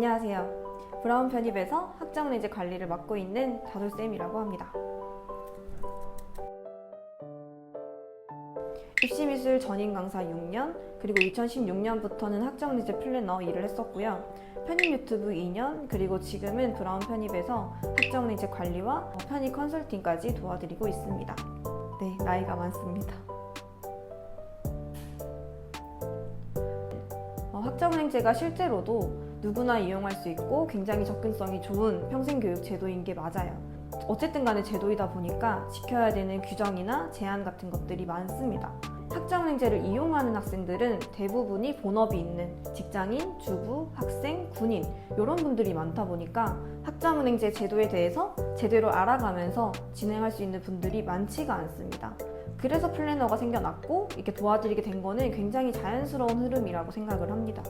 안녕하세요. 브라운 편입에서 학점은행제 관리를 맡고 있는 다솔쌤이라고 합니다. 입시미술 전임 강사 6년, 그리고 2016년부터는 학점은행제 플래너 일을 했었고요. 편입 유튜브 2년, 그리고 지금은 브라운 편입에서 학점은행제 관리와 편입 컨설팅까지 도와드리고 있습니다. 네, 나이가 많습니다. 학점은행제가 실제로도 누구나 이용할 수 있고 굉장히 접근성이 좋은 평생교육 제도인 게 맞아요. 어쨌든 간에 제도이다 보니까 지켜야 되는 규정이나 제한 같은 것들이 많습니다. 학점은행제를 이용하는 학생들은 대부분이 본업이 있는 직장인, 주부, 학생, 군인 이런 분들이 많다 보니까 학점은행제 제도에 대해서 제대로 알아가면서 진행할 수 있는 분들이 많지가 않습니다. 그래서 플래너가 생겨났고 이렇게 도와드리게 된 거는 굉장히 자연스러운 흐름이라고 생각을 합니다.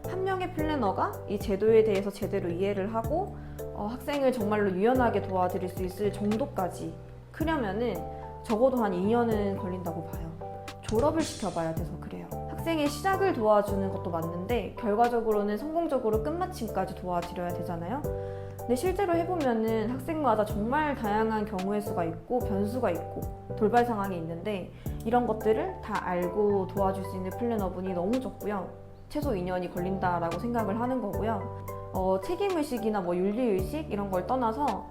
한 명의 플래너가 이 제도에 대해서 제대로 이해를 하고 학생을 정말로 유연하게 도와드릴 수 있을 정도까지 크려면은 적어도 한 2년은 걸린다고 봐요. 졸업을 시켜봐야 돼서 그래요. 학생의 시작을 도와주는 것도 맞는데 결과적으로는 성공적으로 끝마침까지 도와드려야 되잖아요. 근데 실제로 해보면은 학생마다 정말 다양한 경우의 수가 있고 변수가 있고 돌발 상황이 있는데 이런 것들을 다 알고 도와줄 수 있는 플래너분이 너무 적고요. 최소 2년이 걸린다라고 생각을 하는 거고요. 책임의식이나 윤리의식 이런 걸 떠나서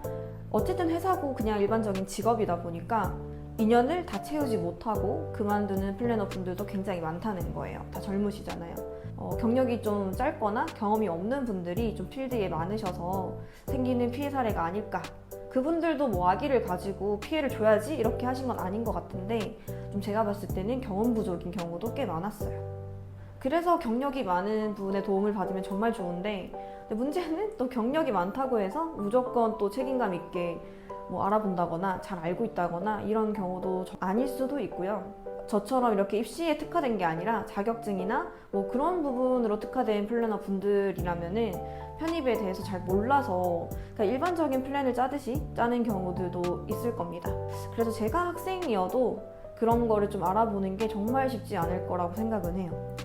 어쨌든 회사고 그냥 일반적인 직업이다 보니까 2년을 다 채우지 못하고 그만두는 플래너 분들도 굉장히 많다는 거예요. 다 젊으시잖아요. 경력이 좀 짧거나 경험이 없는 분들이 좀 필드에 많으셔서 생기는 피해 사례가 아닐까. 그분들도 아기를 가지고 피해를 줘야지 이렇게 하신 건 아닌 것 같은데 좀 제가 봤을 때는 경험 부족인 경우도 꽤 많았어요. 그래서 경력이 많은 분의 도움을 받으면 정말 좋은데 문제는 또 경력이 많다고 해서 무조건 또 책임감 있게 알아본다거나 잘 알고 있다거나 이런 경우도 아닐 수도 있고요. 저처럼 이렇게 입시에 특화된 게 아니라 자격증이나 그런 부분으로 특화된 플래너 분들이라면은 편입에 대해서 잘 몰라서 그러니까 일반적인 플랜을 짜듯이 짜는 경우들도 있을 겁니다. 그래서 제가 학생이어도 그런 거를 좀 알아보는 게 정말 쉽지 않을 거라고 생각은 해요.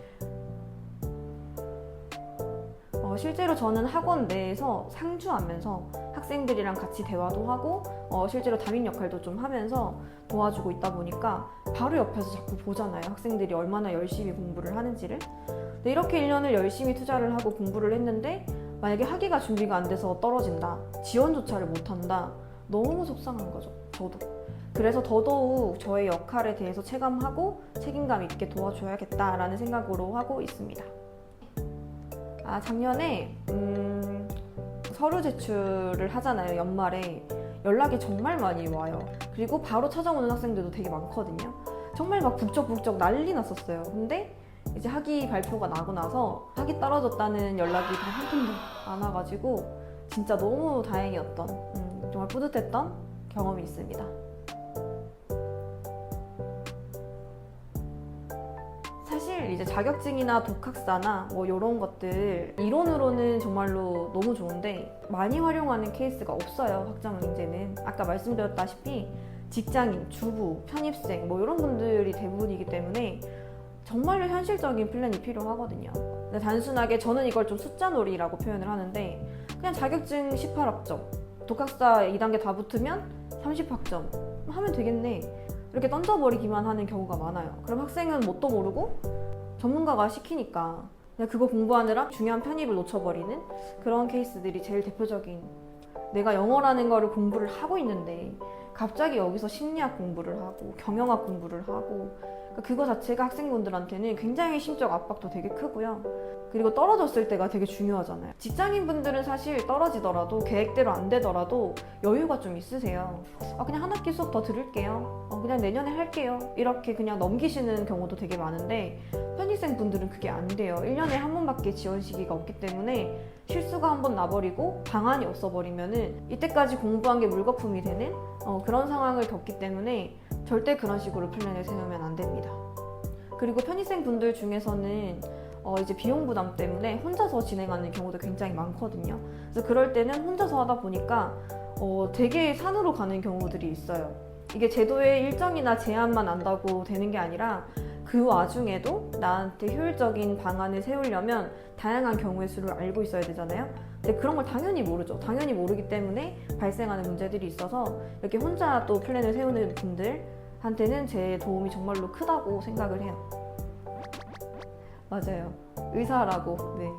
실제로 저는 학원 내에서 상주하면서 학생들이랑 같이 대화도 하고 실제로 담임 역할도 좀 하면서 도와주고 있다 보니까 바로 옆에서 자꾸 보잖아요. 학생들이 얼마나 열심히 공부를 하는지를. 근데 이렇게 1년을 열심히 투자를 하고 공부를 했는데 만약에 학위가 준비가 안 돼서 떨어진다. 지원조차를 못한다. 너무 속상한 거죠. 저도. 그래서 더더욱 저의 역할에 대해서 체감하고 책임감 있게 도와줘야겠다라는 생각으로 하고 있습니다. 작년에 서류 제출을 하잖아요. 연말에 연락이 정말 많이 와요. 그리고 바로 찾아오는 학생들도 되게 많거든요. 정말 막 북적북적 난리 났었어요. 근데 이제 학위 발표가 나고 나서 학위 떨어졌다는 연락이 단 한 통도 안 와가지고 진짜 너무 다행이었던 정말 뿌듯했던 경험이 있습니다. 사실 이제 자격증이나 독학사나 이런 것들 이론으로는 정말로 너무 좋은데 많이 활용하는 케이스가 없어요. 학점은행제는 아까 말씀드렸다시피 직장인, 주부, 편입생 이런 분들이 대부분이기 때문에 정말로 현실적인 플랜이 필요하거든요. 근데 단순하게 저는 이걸 좀 숫자놀이라고 표현을 하는데 그냥 자격증 18학점, 독학사 2단계 다 붙으면 30학점 하면 되겠네 이렇게 던져버리기만 하는 경우가 많아요. 그럼 학생은 뭣도 모르고 전문가가 시키니까 그냥 그거 공부하느라 중요한 편입을 놓쳐버리는 그런 케이스들이 제일 대표적인. 내가 영어라는 거를 공부를 하고 있는데 갑자기 여기서 심리학 공부를 하고 경영학 공부를 하고 그거 자체가 학생분들한테는 굉장히 심적 압박도 되게 크고요. 그리고 떨어졌을 때가 되게 중요하잖아요. 직장인분들은 사실 떨어지더라도 계획대로 안 되더라도 여유가 좀 있으세요. 그냥 한 학기 수업 더 들을게요. 그냥 내년에 할게요. 이렇게 그냥 넘기시는 경우도 되게 많은데 편입생분들은 그게 안 돼요. 1년에 한 번밖에 지원 시기가 없기 때문에 실수가 한 번 나버리고 방안이 없어버리면은 이때까지 공부한 게 물거품이 되는 그런 상황을 겪기 때문에 절대 그런 식으로 플랜을 세우면 안 됩니다. 그리고 편입생 분들 중에서는 이제 비용 부담 때문에 혼자서 진행하는 경우도 굉장히 많거든요. 그래서 그럴 때는 혼자서 하다 보니까 되게 산으로 가는 경우들이 있어요. 이게 제도의 일정이나 제한만 안다고 되는 게 아니라 그 와중에도 나한테 효율적인 방안을 세우려면 다양한 경우의 수를 알고 있어야 되잖아요. 근데 그런 걸 당연히 모르죠. 당연히 모르기 때문에 발생하는 문제들이 있어서 이렇게 혼자 또 플랜을 세우는 분들한테는 제 도움이 정말로 크다고 생각을 해요. 맞아요. 의사라고. 네.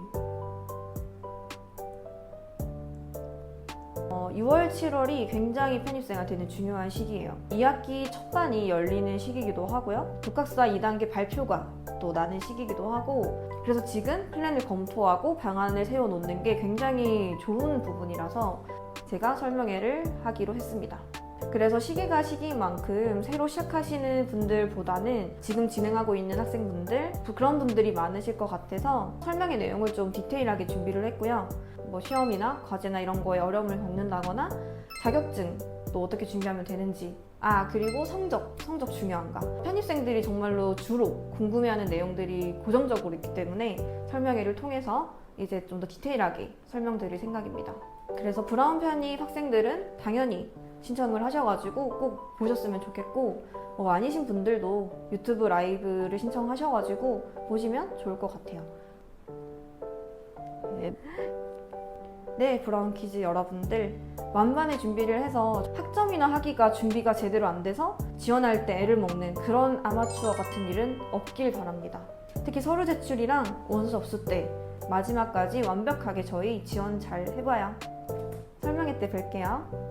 6월, 7월이 굉장히 편입생한테는 중요한 시기예요. 2학기 첫반이 열리는 시기이기도 하고요. 독학사 2단계 발표가 또 나는 시기이기도 하고, 그래서 지금 플랜을 검토하고 방안을 세워놓는 게 굉장히 좋은 부분이라서 제가 설명회를 하기로 했습니다. 그래서 시기가 시기인 만큼 새로 시작하시는 분들보다는 지금 진행하고 있는 학생분들, 그런 분들이 많으실 것 같아서 설명의 내용을 좀 디테일하게 준비를 했고요. 뭐 시험이나 과제나 이런 거에 어려움을 겪는다거나 자격증 또 어떻게 준비하면 되는지, 그리고 성적 중요한가. 편입생들이 정말로 주로 궁금해하는 내용들이 고정적으로 있기 때문에 설명회를 통해서 이제 좀 더 디테일하게 설명드릴 생각입니다. 그래서 브라운 편입 학생들은 당연히 신청을 하셔가지고 꼭 보셨으면 좋겠고, 아니신 분들도 유튜브 라이브를 신청하셔가지고 보시면 좋을 것 같아요. 네, 브라운 키즈 여러분들, 만반의 준비를 해서 학점이나 학위가 준비가 제대로 안 돼서 지원할 때 애를 먹는 그런 아마추어 같은 일은 없길 바랍니다. 특히 서류 제출이랑 원서 접수 때 마지막까지 완벽하게 저희 지원 잘 해봐요. 설명회 때 뵐게요.